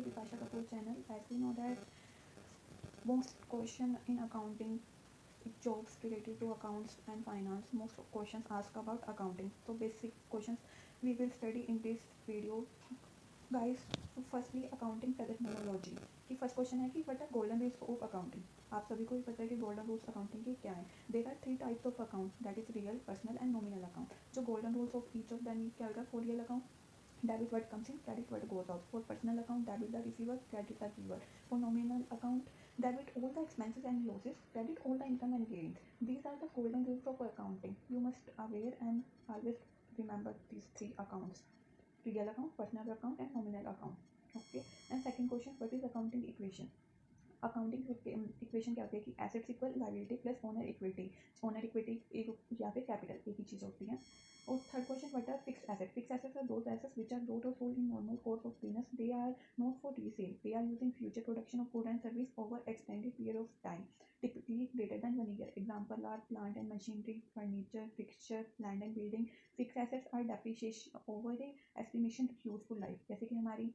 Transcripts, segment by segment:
to Bipasha Kapoor channel. As we know that most question in accounting jobs related to accounts and finance, most questions ask about accounting. So basic questions we will study in this video guys. So firstly accounting terminology की first question है कि what are golden rules of accounting. आप सभी को भी पता है कि गोल्डन रूल्स अकाउंटिंग के क्या है. There are three types of account, that is real, personal and nominal account. जो golden rules of each of them क्या होगा. For real account, debit what comes in, credit what goes out. For personal account, debit the receiver, credit the giver. For nominal account, debit all the expenses and losses, credit all the income and gains. These are the golden rules of accounting. You must aware and always remember these three accounts: real account, personal account and nominal account. Okay. And second question, what is accounting equation? Accounting equation क्या होती है कि assets equal liability plus owner equity. Owner equity एक या फिर capital एक ही चीज़ होती है. और third question, what are fixed asset. Fixed assets are those assets which are bought or sold in normal course of business. They are not for resale. They are used in future production of goods and service over extended period of time, typically greater than 1 year. Example are plant and machinery, furniture, fixture, land and building. Fixed assets are depreciation over a estimation useful life. जैसे कि हमारी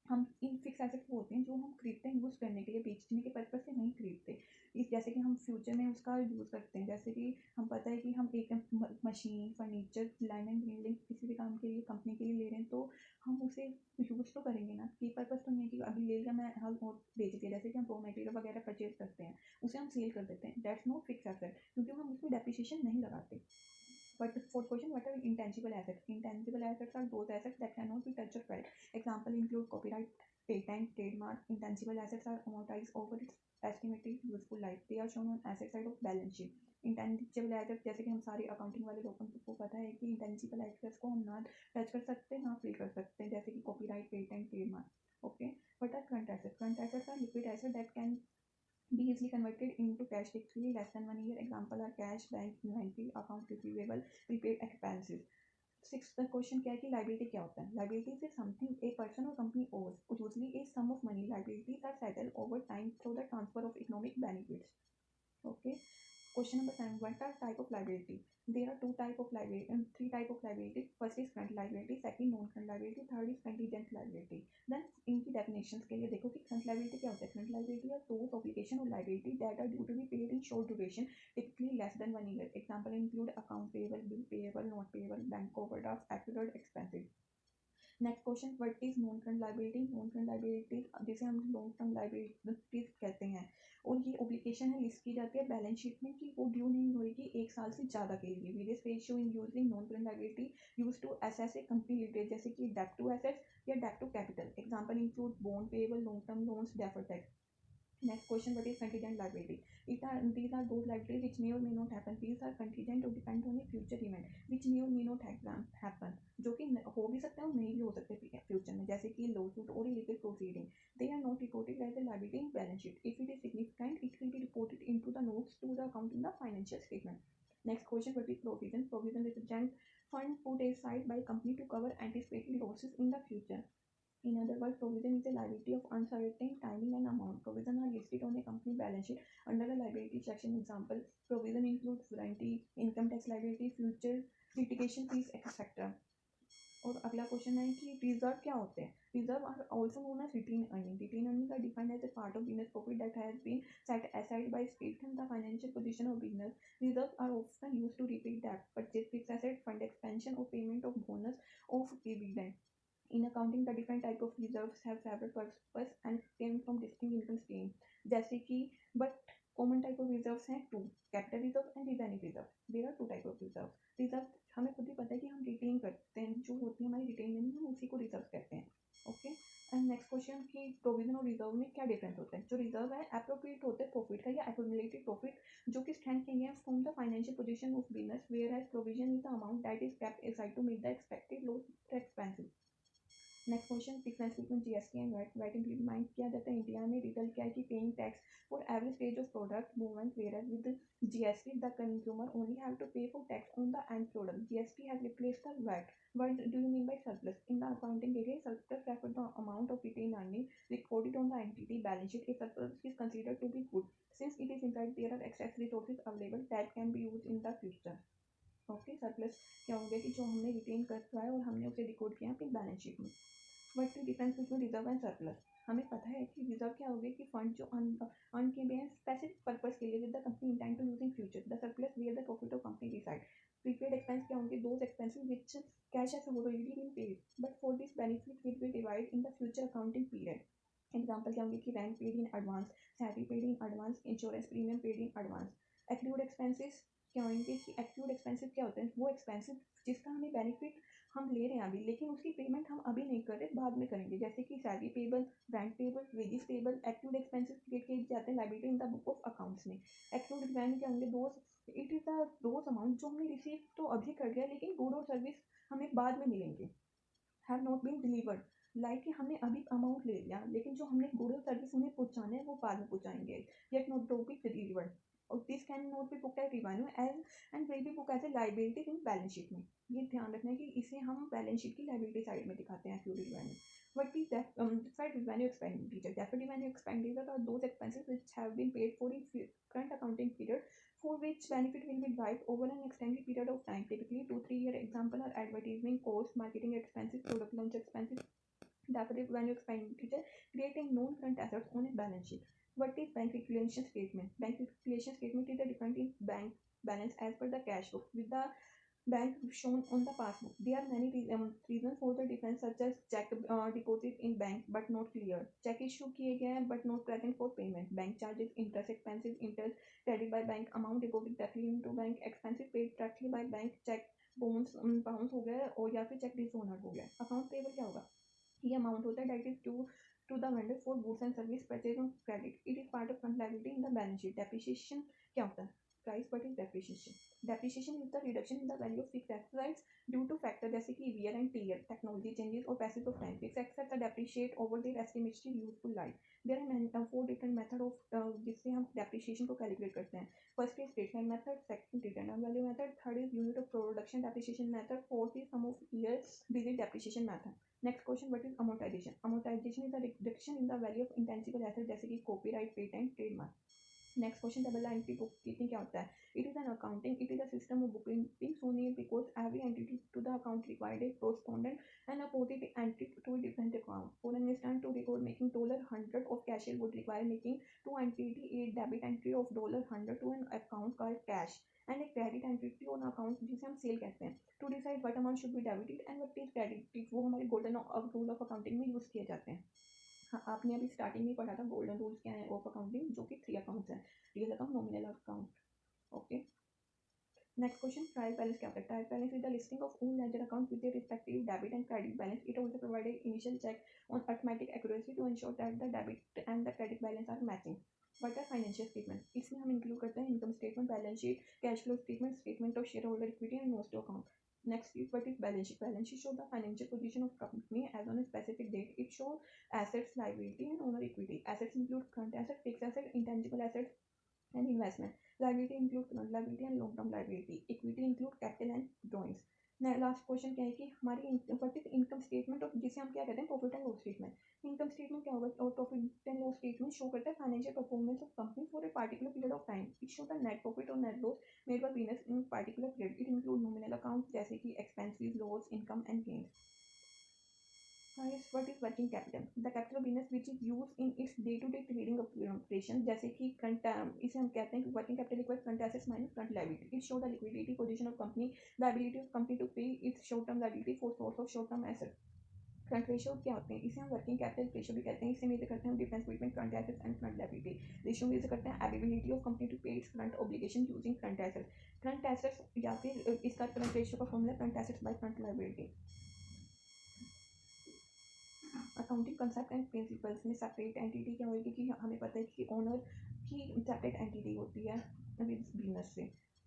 हम in fix asset वो होते हैं जो हम खरीदते हैं यूज़ करने के लिए, बेचने के पर्पज़ से नहीं खरीदते. इस जैसे कि हम फ्यूचर में उसका यूज़ करते हैं. जैसे कि हम पता है कि हम एक machine, furniture, land and building किसी भी काम के लिए, कंपनी के लिए ले रहे हैं, तो हम उसे यूज़ तो करेंगे ना. कि पर्पज़ तो नहीं है कि अभी ले लिया मैं हल और बेच दिया. जैसे कि हम रॉ मटेरियल वगैरह परचेज करते हैं, उसे हम सेल कर देते हैं. दैट्स नॉट फिक्स एसेट, क्योंकि हम उसमें डेप्रिसिएशन नहीं लगाते. But fourth question, what are intangible assets? Intangible assets are those assets that cannot be touched or felt. Example include copyright, patent, trademark. Intangible assets are amortized over its estimated useful life. They are shown on asset side of balance sheet. Intangible assets जैसे कि हम सारे accounting वाले लोगों को पता है कि इंटेंजिबल एसेट्स को हम ना टच कर सकते ना फील कर सकते हैं, जैसे कि copyright, patent, trademark. Okay. But are current assets. Current assets are liquid asset that can be easily converted into cash quickly, less than 1 year. Example are cash, bank, inventory, account receivable, prepaid expenses. Six question क्या है कि liability क्या होता है. Liability is something a person or company owes, usually a sum of money. Liabilities are settled over time through the transfer of economic benefits. Okay. Question number 7. What are type of liability? There are two type of liability and three type of liability. First is current liability, second non-current liability, third is contingent liability. Then इनकी definitions के लिए देखो कि current liability क्या होता है. Current liability are those obligation or liability that are due to be paid in short duration, typically less than 1 year. Example include account payable, bill payable, not payable, bank overdraft, accrued expenses. Next question, what is non current liability. Non current liability जिसे हम long term liabilities कहते हैं, और ये obligation है list की जाती है बैलेंस शीट में कि वो ड्यू नहीं होगी 1 साल से ज़्यादा के लिए. Various ratio in using non current liability use to assess a company limited, जैसे कि डेट टू एसेट्स या debt to capital. Example include bond payable, long term loans, deferred tax. Next question, what is contingent liability? These are those liabilities which may or may not happen. These are contingent or depend on a future event which may or may not happen. जो कि हो भी सकते हैं और नहीं भी हो सकते फ्यूचर में, जैसे कि lawsuit or illegal proceeding. They are not reported as a liability in balance sheet. If it is significant, it will be reported into the notes to the account in the financial statement. Next question, what is provision? Provision represent fund put aside by company to cover anticipated losses in the future. In other words, provision is a liability of uncertain timing and amount. Provision are listed on a company balance sheet under the liability section. Example, provision includes warranty, income tax liability, future litigation fees, etc. और अगला question है कि reserve क्या होते हैं. Reserve are also known as retain earning. Retain earning are defined as a part of business profit that has been set aside by strengthen the financial position of business. Reserves are often used to repay debt, purchase fixed asset, fund expansion, or payment of bonus of dividend. In accounting, the different type of reserves have several purpose and came from distinct income stream. जैसे कि but common type of reserves हैं two, capital reserve and revenue reserve. There are two type of reserve. Reserve हमें खुद ही पता है कि हम retain करते हैं, जो होती है हमारी रिटेन मनी हम उसी को रिजर्व कहते हैं. ओके. एंड नेक्स्ट क्वेश्चन कि प्रोविजन और रिजर्व में क्या डिफरेंस होता है. जो रिजर्व है अप्रोप्रिएट होते हैं प्रॉफिट का या एक्यूमुलेटेड प्रॉफिट जो कि स्टैंड किए हैं from the financial position of business, where as provision is the amount that is kept aside to meet the expected loss or expenses. Next question, difference between GST and VAT. VAT implement किया जाता है India में. Result क्या है कि paying tax for every stage of product movement, where with GST the consumer only have to पे for tax on the end product. GST has replaced the VAT. What do you mean by surplus? In the accounting area, surplus refers to the amount of retained earnings recorded on the entity balance sheet. A surplus is considered to be good since it is implied there are excess resources available that can be used in the future. Okay. Surplus क्या हो गया कि जो हमने retain कर रखा है और हमने उसे रिकॉर्ड किया अपनी बैलेंस शीट में. What the difference between reserve and surplus? हमें पता है कि रिजर्व क्या हो गया कि फंड जो अर्न किए गए हैं स्पेसिफिक पर्पस के लिए with the company intend to use in future. The surplus where the profit of company decide. Prepaid expense क्या होंगे? Those expenses which cash has already been paid but for this benefit will be divide in the future accounting period. Example क्या होंगे कि rent paid in advance, salary paid in advance, insurance premium paid in advance. Accrued expenses क्या होंगे कि accrued expenses क्या होते हैं? वो एक्सपेंसेस जिसका हमें बेनिफिट हम ले रहे हैं अभी, लेकिन उसकी पेमेंट हम अभी नहीं कर रहे, बाद में करेंगे। जैसे कि salary payable, rent payable, wages payable. Accrued expenses create किए जाते हैं liability in the book of accounts में। एक्रूड रिवेन्यू क्या होंगे? Those it is the those amount जो हमने रिसीव तो अभी कर लिया, लेकिन गुड और सर्विस हमें बाद में मिलेंगे। Have not been delivered, like कि हमने अभी अमाउंट ले लिया, लेकिन जो हमने गुड और सर्विस उन्हें पहुंचाने हैं वो बाद में पहुंचाएंगे। Yet not to be delivered और this can not be book as revenue as and will be book as a liability in balance sheet में। ये ध्यान रखना है कि इसे हम बैलेंस शीट की लाइबिलिटी साइड में दिखाते हैं accurate revenue. What is that deferred revenue expenditure? Deferred revenue expenditure are those expenses which have been paid for in current accounting period for which benefit will be derived over an extended period of time, typically 2-3 year. Example are advertising costs, marketing expenses, product launch expenses. Deferred revenue expenditure creating non-current assets on a balance sheet. What is bank reconciliation statement? Bank reconciliation statement is the difference in bank balance as per the cash book with the bank shown on the passbook. There are many reasons for the difference, such as check deposit in bank but not clear, check issue किए गए हैं but not present for payment, bank charges, interest expenses, interest credit by bank, amount deposit directly into bank, expenses paid directly by bank, check bounce हो गया और या फिर check dishonour हो गया। अकाउंट पेबल क्या होगा? ये अमाउंट होता है that is to the vendor for goods and service purchase on credit, it is part of current liability in the balance sheet. Depreciation क्या होता है? Price what is depreciation? Depreciation is the reduction in the value of fixed assets due to factors जैसे कि wear and tear, technology changes और passage of time. Fixed assets are depreciate over their estimated useful life. There are 4 different method of जिससे हम depreciation को calculate करते हैं। First is straight line method, second return value method, third is unit of production depreciation method, fourth is sum of year digit depreciation method. Next question, what is amortization? Amortization is the reduction in the value of intangible assets जैसे कि copyright, patent, trademark. Next question, double entry book keeping क्या होता है? It is an accounting, it is a system of booking only because every entity to the account required a correspondent and opposite entry to a different account. For an instance, to record making $100 of cashier would require making two entity, a debit entry of $100 to an account called cash and a credit entry to an account जिसे हम cell कहते हैं। To decide what amount should be debited and what is credited, वो हमारे golden rule of accounting में use किए जाते हैं। हाँ, आपने अभी स्टार्टिंग में पढ़ा था गोल्डन रूल्स क्या है ऑफ अकाउंटिंग, जो कि 3 अकाउंट्स हैं, real account, nominal account. Okay, next question, trial balance क्या होता है? Trial balance is the listing of all ledger account with their respective debit and credit balance. It also provided initial check on arithmetic accuracy to ensure that the debit and the credit balance are matching. What are financial statement? इसमें हम include करते हैं income statement, balance sheet, cash flow statement, statement of share holder equity and notes to account. Next is what is balance sheet? Balance sheet show the financial position of company as on a specific date. It shows assets, liability, and owner equity. Assets include current assets, fixed assets, intangible assets, and investment. Liability include current liability and long-term liability. Equity include capital and drawings. Last question क्या है कि हमारी what is income statement और जिसे हम क्या कहते हैं profit and loss statement. Income statement क्या होगा? और profit and loss statement show करता है financial performance of company for a particular period of time. It show the net profit or net loss made by business in particular period. It include nominal account जैसे कि expenses, loss, income and gains. what is working capital? The capital of business which is used in its day-to-day trading operation, जैसे कि current, इसे हम कहते हैं कि working capital equal current assets minus current liability. It show the liquidity position of company, the ability of company to pay its short term liability for source of short term asset. Current ratio क्या होते हैं? इसे हम working capital ratio भी कहते हैं। इसे measure करते हैं difference between current assets and current liability. Ratio measure करते हैं ability of company to pay its current obligation using current assets. Current assets या फिर इसका करंट रेशियो का formula current assets by current liability. Accounting concept and principles में separate entity क्या होगी कि हमें पता है कि ओनर की सेपरेट एंटिटी होती है विद बिजनेस से।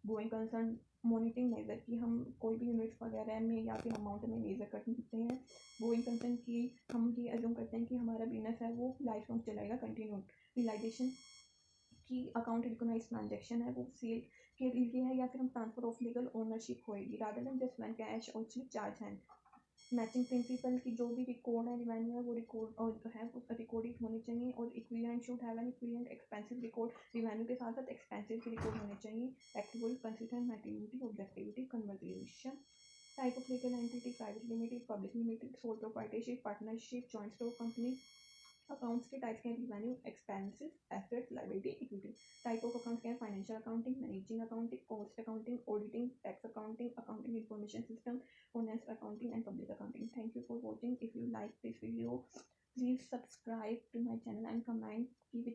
गोइंग कंसर्न मॉनिटरिंग मेजर की हम कोई भी यूनिट्स वगैरह में या फिर अमाउंट में मेजर करते हैं। गोइंग कंसर्न की हम ये एज्यूम करते हैं कि हमारा बिजनेस है वो लाइफ लॉन्ग चलेगा कंटिन्यू। रियलाइजेशन की अकाउंट रिकॉग्नाइज ट्रांजेक्शन है वो सेल के लिए है या फिर हम ट्रांसफर ऑफ लीगल ओनरशिप होएगी rather than just when cash और स्लिप चार्ज है। मैचिंग प्रिंसिपल की जो भी रिकॉर्ड है रिवेन्यू है वो रिकॉर्ड और है वो रिकॉर्डेड होनी चाहिए और equivalent should have an equivalent expensive record. Revenue के साथ साथ एक्सपेंसिव भी रिकॉर्ड होने चाहिए। Accrual consistent materiality objectivity conservation. Type of legal entity, private limited, public limited, sole proprietorship, partnership, joint stock company. Accounts के types can revenue, expenses, assets, liability, equity. Type of accounts can financial accounting, managing accounting, cost accounting, auditing, tax accounting, accounting information system, honest accounting, and public accounting. Thank you for watching. If you like this video, please subscribe to my channel and comment which